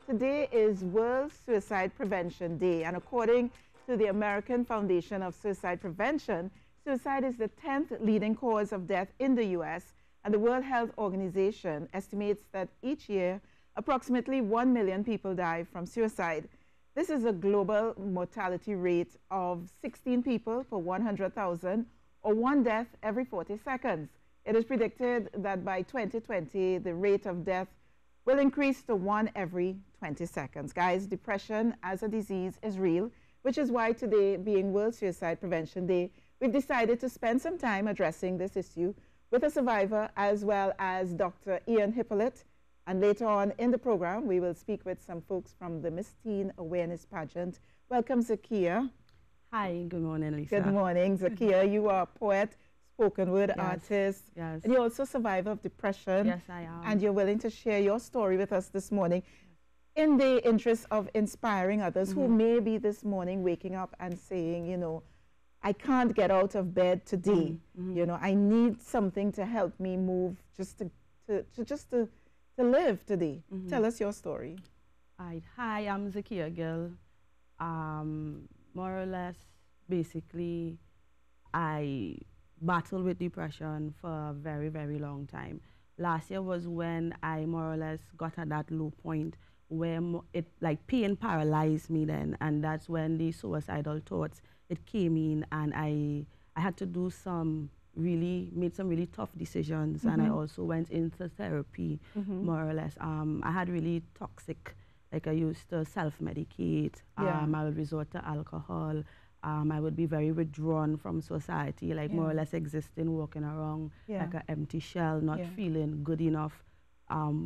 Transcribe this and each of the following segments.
Today is World Suicide Prevention Day, and according to the American Foundation of Suicide Prevention, suicide is the 10th leading cause of death in the U.S., and the World Health Organization estimates that each year approximately 1 million people die from suicide. This is a global mortality rate of 16 people per 100,000, or one death every 40 seconds. It is predicted that by 2020, the rate of death will increase to one every 20 seconds. Guys, depression as a disease is real, which is why today, being World Suicide Prevention Day, we've decided to spend some time addressing this issue with a survivor as well as Dr. Ian Hippolyte. And later on in the program, we will speak with some folks from the Miss Teen Awareness Pageant. Welcome, Zakia. Hi, good morning, Lisa. Good morning, Zakia. You are a poet, spoken word artist. Yes. And you're also a survivor of depression. Yes, I am. And you're willing to share your story with us this morning in the interest of inspiring others who may be this morning waking up and saying, you know, I can't get out of bed today. You know, I need something to help me move just to live today. Tell us your story. Hi, I'm Zakia Gill. More or less, basically, I battled with depression for a very, very long time. Last year was when I more or less got at that low point where it like pain paralyzed me then, and that's when the suicidal thoughts, it came in, and I had to do made some really tough decisions, and I also went into therapy, more or less. I had really toxic, like I used to self-medicate, I would resort to alcohol, I would be very withdrawn from society, like more or less existing, walking around like an empty shell, not feeling good enough,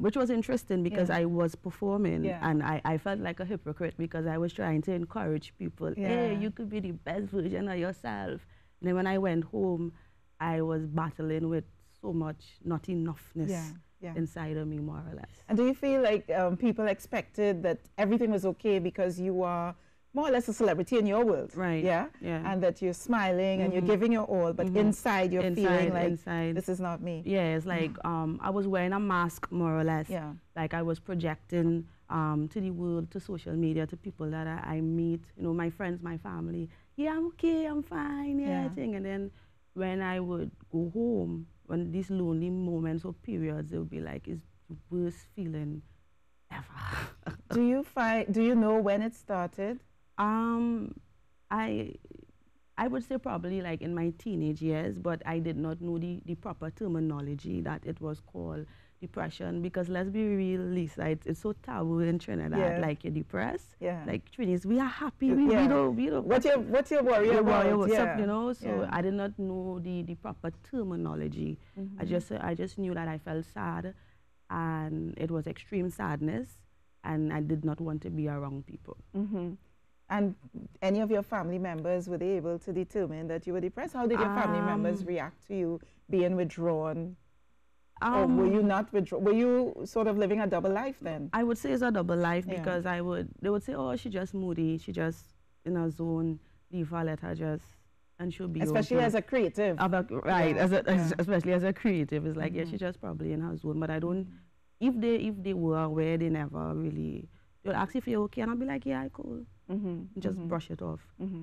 which was interesting because I was performing and I felt like a hypocrite because I was trying to encourage people, hey, you could be the best version of yourself. And then when I went home, I was battling with so much not enoughness inside of me, more or less. And do you feel like people expected that everything was okay because you are more or less a celebrity in your world? Right. Yeah? And that you're smiling and you're giving your all, but inside you're feeling like this is not me. Yeah, it's like I was wearing a mask, more or less. Yeah. Like I was projecting to the world, to social media, to people that I meet, you know, my friends, my family. Yeah, I'm okay, I'm fine, I think. And then when I would go home, when these lonely moments or periods, it would be like, it's the worst feeling ever. Do you know when it started? I would say probably like in my teenage years, but I did not know the proper terminology that it was called depression, because let's be real, Lisa, it's so taboo in Trinidad, like you're depressed. Like Trinis, we are happy, we don't. What's your worry about? What's up, you know? So I did not know the proper terminology. I just knew that I felt sad, and it was extreme sadness, and I did not want to be around people. And any of your family members, were they able to determine that you were depressed? How did your family members react to you being withdrawn? Or were you not withdrawn? Were you sort of living a double life then? I would say it's a double life because they would say, oh, she's just moody, she just in a zone, leave her, let her just, and she'll be especially okay. As a creative. Especially as a creative. It's like, yeah, she's just probably in her zone. But I don't, if they were aware, they never really, they'll ask if you're okay, and I'll be like, yeah, I'm cool. Just brush it off,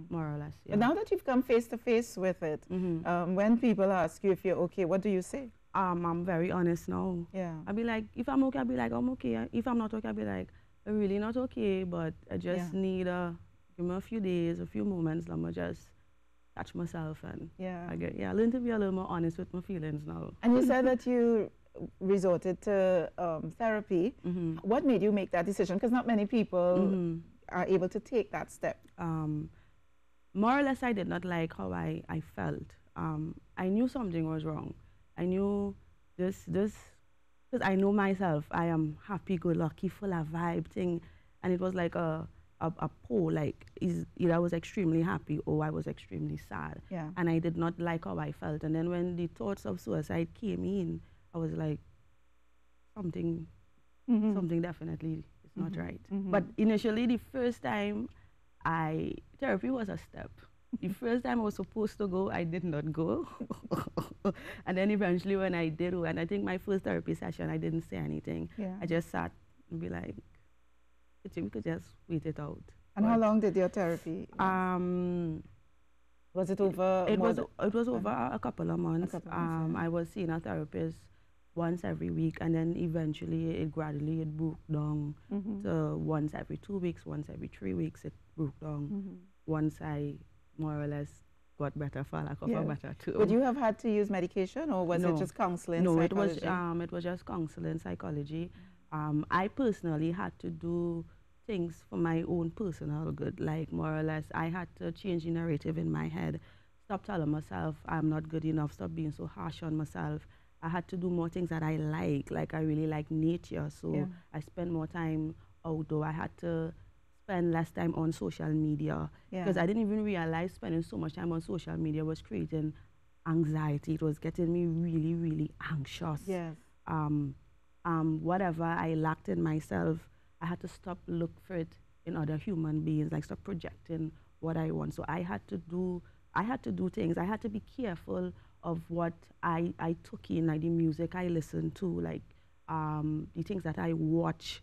more or less. But now that you've come face to face with it, when people ask you if you're okay, what do you say? I'm very honest now. I'll be like, if I'm okay, I'll be like, I'm okay. If I'm not okay, I'll be like, I'm really not okay, but I just need give me a few days, a few moments, let me just catch myself and I learn to be a little more honest with my feelings now. And you said that you resorted to therapy. What made you make that decision? Because not many people are able to take that step. More or less, I did not like how I felt. I knew something was wrong. I knew this, because I know myself, I am happy-go-lucky, full of vibe thing, and it was like a pole, like either I was extremely happy or I was extremely sad. And I did not like how I felt. And then when the thoughts of suicide came in, I was like, something definitely is not right. But initially, the first time therapy was a step. The first time I was supposed to go, I did not go. And then eventually when I did, and I think my first therapy session, I didn't say anything. Yeah. I just sat and be like, we could just wait it out. And how long did your therapy last? Was it over? It was over a couple of months. Yeah. I was seeing a therapist once every week, and then eventually it gradually broke down to once every 2 weeks, once every 3 weeks. It broke down. Once I more or less got better, for lack of a better term. Would you have had to use medication, or was it just counseling? No, psychology? it was just counseling, psychology. I personally had to do things for my own personal good, like more or less I had to change the narrative in my head, stop telling myself I'm not good enough, stop being so harsh on myself. I had to do more things that I like I really like nature, so I spent more time outdoor. I had to spend less time on social media because I didn't even realize spending so much time on social media was creating anxiety. It was getting me really, really anxious. Yes. Whatever I lacked in myself, I had to stop look for it in other human beings, like stop projecting what I want. So I had to do things. I had to be careful of what I took in, like the music I listened to, like the things that I watch.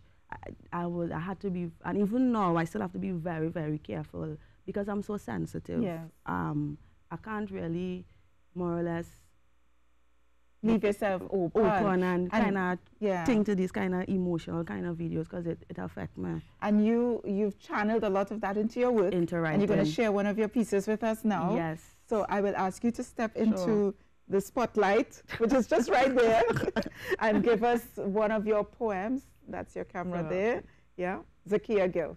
I had to be, and even now I still have to be very, very careful because I'm so sensitive. Yes. I can't really more or less leave yourself open and kind of think to these kind of emotional kind of videos because it affects me. And you've channeled a lot of that into your work. Into writing. And you're going to share one of your pieces with us now. Yes. So I will ask you to step into the spotlight, which is just right there, and give us one of your poems. That's your camera there. Yeah. Zakia Gill.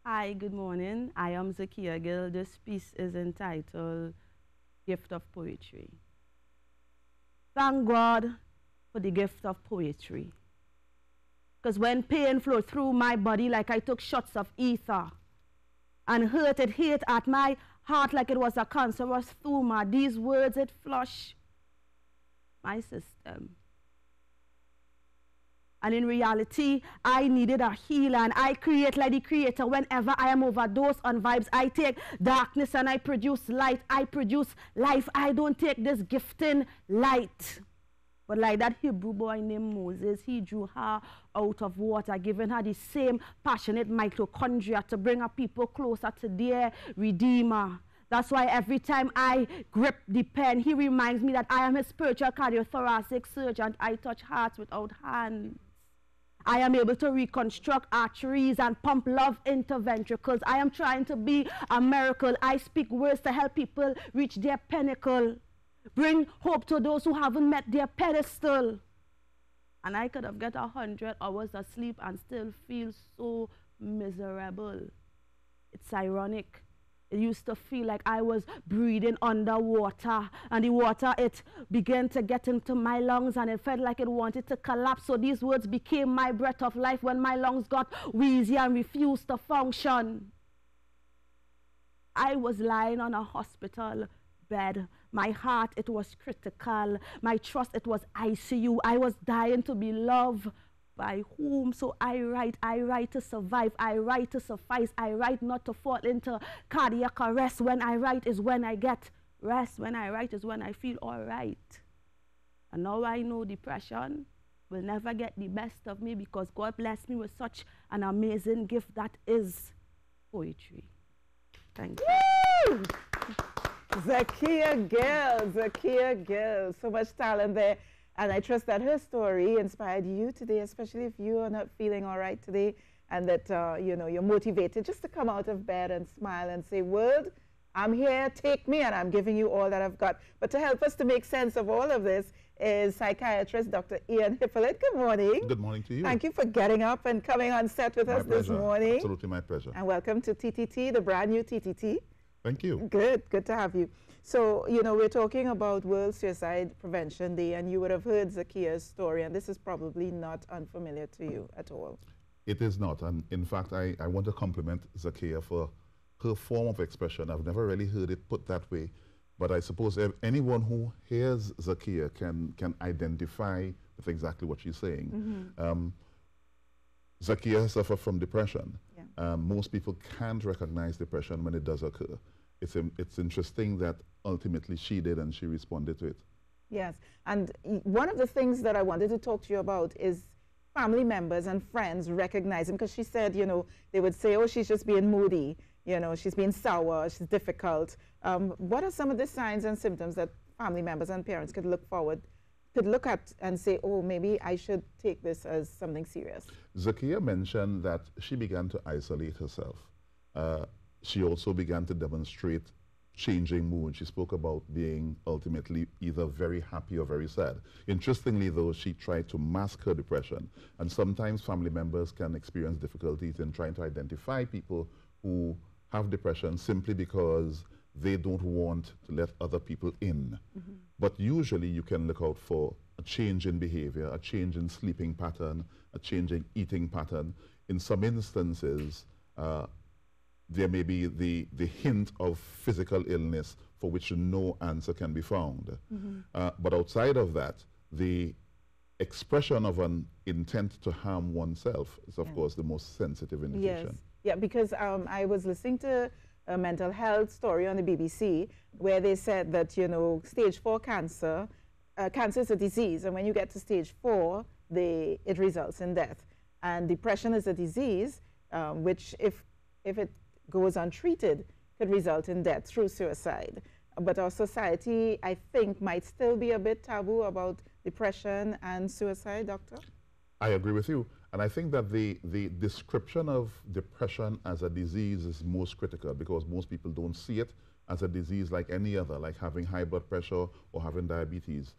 Hi, good morning. I am Zakia Gill. This piece is entitled Gift of Poetry. Thank God for the gift of poetry. Because when pain flowed through my body like I took shots of ether and hurt at my heart like it was a cancerous tumor, these words, it flushed my system. And in reality, I needed a healer, and I create like the creator. Whenever I am overdosed on vibes, I take darkness and I produce light. I produce life. I don't take this gifting light. But like that Hebrew boy named Moses, he drew her out of water, giving her the same passionate mitochondria to bring her people closer to their Redeemer. That's why every time I grip the pen, he reminds me that I am a spiritual cardiothoracic surgeon. I touch hearts without hands. I am able to reconstruct arteries and pump love into ventricles. I am trying to be a miracle. I speak words to help people reach their pinnacle. Bring hope to those who haven't met their pedestal. And I could have got 100 hours of sleep and still feel so miserable. It's ironic. It used to feel like I was breathing underwater, and the water, it began to get into my lungs, and it felt like it wanted to collapse. So these words became my breath of life when my lungs got wheezy and refused to function. I was lying on a hospital bed. My heart, it was critical. My trust, it was ICU. I was dying to be loved. By whom? So I write to survive, I write to suffice, I write not to fall into cardiac arrest. When I write is when I get rest, when I write is when I feel all right. And now I know depression will never get the best of me because God blessed me with such an amazing gift that is poetry. Thank you. Woo! Zakia Gill, so much talent there. And I trust that her story inspired you today, especially if you are not feeling all right today and that, you're motivated just to come out of bed and smile and say, world, I'm here, take me, and I'm giving you all that I've got. But to help us to make sense of all of this is psychiatrist Dr. Ian Hippolyte. Good morning. Good morning to you. Thank you for getting up and coming on set with us this morning. Absolutely my pleasure. And welcome to TTT, the brand new TTT. Thank you. Good to have you. So, we're talking about World Suicide Prevention Day, and you would have heard Zakia's story, and this is probably not unfamiliar to you at all. It is not, and in fact, I want to compliment Zakia for her form of expression. I've never really heard it put that way, but I suppose anyone who hears Zakia can identify with exactly what she's saying. Mm-hmm. Zakia suffered from depression. Yeah. Most people can't recognize depression when it does occur. It's interesting that ultimately she did and she responded to it. Yes, and one of the things that I wanted to talk to you about is family members and friends recognizing? Because she said, you know, they would say, oh, she's just being moody, you know, she's being sour, she's difficult. What are some of the signs and symptoms that family members and parents could look at and say, oh, maybe I should take this as something serious? Zakia mentioned that she began to isolate herself. She also began to demonstrate changing mood. She spoke about being ultimately either very happy or very sad. Interestingly, though, she tried to mask her depression. And sometimes family members can experience difficulties in trying to identify people who have depression simply because they don't want to let other people in. Mm-hmm. But usually you can look out for a change in behavior, a change in sleeping pattern, a change in eating pattern. In some instances, there may be the hint of physical illness for which no answer can be found. Mm-hmm. But outside of that, the expression of an intent to harm oneself is, of course, the most sensitive indication. Yes. Yeah, because I was listening to a mental health story on the BBC where they said that, you know, stage 4 cancer, cancer is a disease, and when you get to stage 4, it results in death. And depression is a disease which, if it goes untreated, could result in death through suicide. But our society, I think, might still be a bit taboo about depression and suicide, Doctor? I agree with you. And I think that the description of depression as a disease is most critical because most people don't see it as a disease like any other, like having high blood pressure or having diabetes.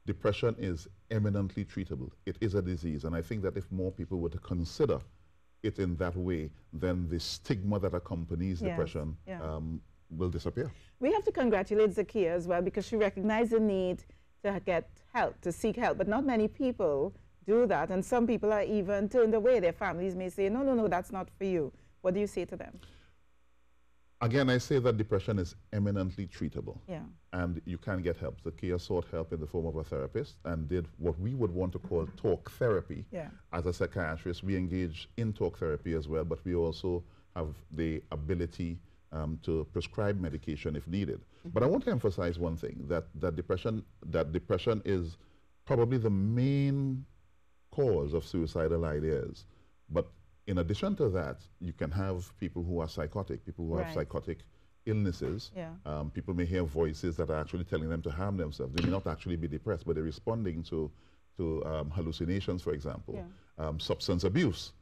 Depression is eminently treatable. It is a disease. And I think that if more people were to consider it in that way, then the stigma that accompanies depression will disappear. We have to congratulate Zakia as well because she recognized the need to get help, to seek help, but not many people do that, and some people are even turned away. Their families may say, no, no, no, that's not for you. What do you say to them? Again, I say that depression is eminently treatable. Yeah. And you can get help. Zakia sought help in the form of a therapist and did what we would want to call talk therapy. Yeah. As a psychiatrist, we engage in talk therapy as well, but we also have the ability to prescribe medication if needed. Mm-hmm. But I want to emphasize one thing, that depression is probably the main cause of suicidal ideas. But in addition to that, you can have people who are psychotic, people who have psychotic illnesses. Yeah. People may hear voices that are actually telling them to harm themselves. They may not actually be depressed, but they're responding to hallucinations, for example. Yeah. Substance abuse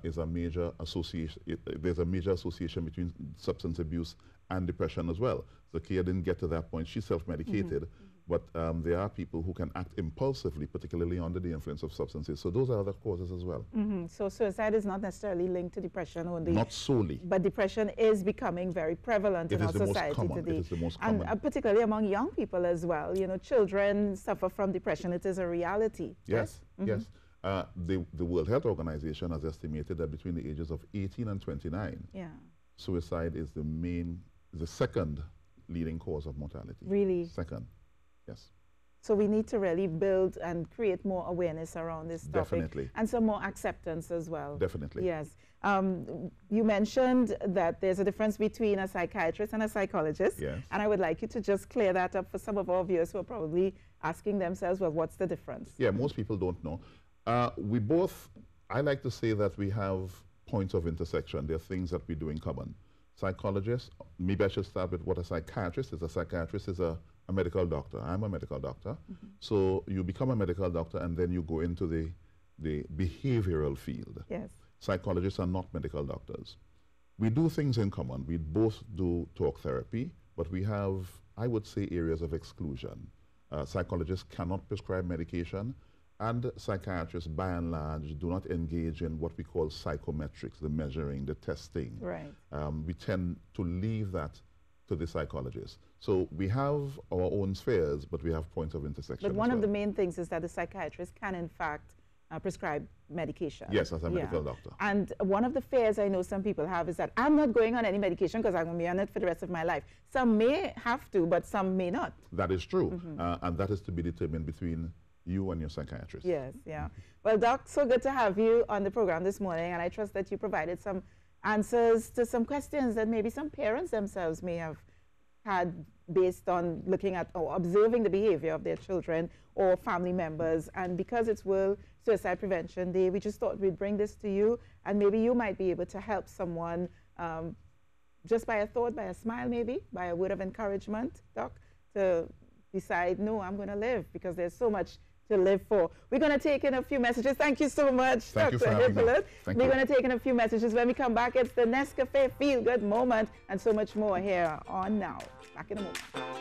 is a major association. There's a major association between substance abuse and depression as well. Zakia didn't get to that point. She's self-medicated. Mm-hmm. But there are people who can act impulsively, particularly under the influence of substances. So those are other causes as well. Mm-hmm. So suicide is not necessarily linked to depression only. Not solely. But depression is becoming very prevalent in our society today. It is the most common. And particularly among young people as well. You know, children suffer from depression. It is a reality. Yes, yes. Mm-hmm. The World Health Organization has estimated that between the ages of 18 and 29, suicide is the second leading cause of mortality. Really? Second. Yes. So we need to really build and create more awareness around this topic. Definitely. And some more acceptance as well. Definitely. Yes. You mentioned that there's a difference between a psychiatrist and a psychologist. Yes. And I would like you to just clear that up for some of our viewers who are probably asking themselves, well, what's the difference? Yeah, most people don't know. I like to say that we have points of intersection. There are things that we do in common. Psychologists, maybe I should start with what a psychiatrist is. A psychiatrist is a medical doctor. I'm a medical doctor. Mm-hmm. So you become a medical doctor and then you go into the behavioral field. Yes. Psychologists are not medical doctors. We do things in common. We both do talk therapy, but we have, I would say, areas of exclusion. Psychologists cannot prescribe medication, and psychiatrists, by and large, do not engage in what we call psychometrics, the measuring, the testing. Right. We tend to leave that to the psychologists. So we have our own spheres, but we have points of intersection. But one of the main things is that the psychiatrist can, in fact, prescribe medication. Yes, as a medical doctor. And one of the fears I know some people have is that I'm not going on any medication because I'm going to be on it for the rest of my life. Some may have to, but some may not. That is true. Mm-hmm. And that is to be determined between you and your psychiatrist. Yes, yeah. Well, Doc, so good to have you on the program this morning, and I trust that you provided some answers to some questions that maybe some parents themselves may have had based on looking at or observing the behavior of their children or family members. And because it's World Suicide Prevention Day, we just thought we'd bring this to you, and maybe you might be able to help someone just by a thought, by a smile maybe, by a word of encouragement, Doc, to decide, no, I'm going to live, because there's so much to live for. We're going to take in a few messages. Thank you so much, Dr. Hippolyte. We're going to take in a few messages. When we come back, it's the Nescafe Feel Good moment and so much more here on Now. Back in a moment.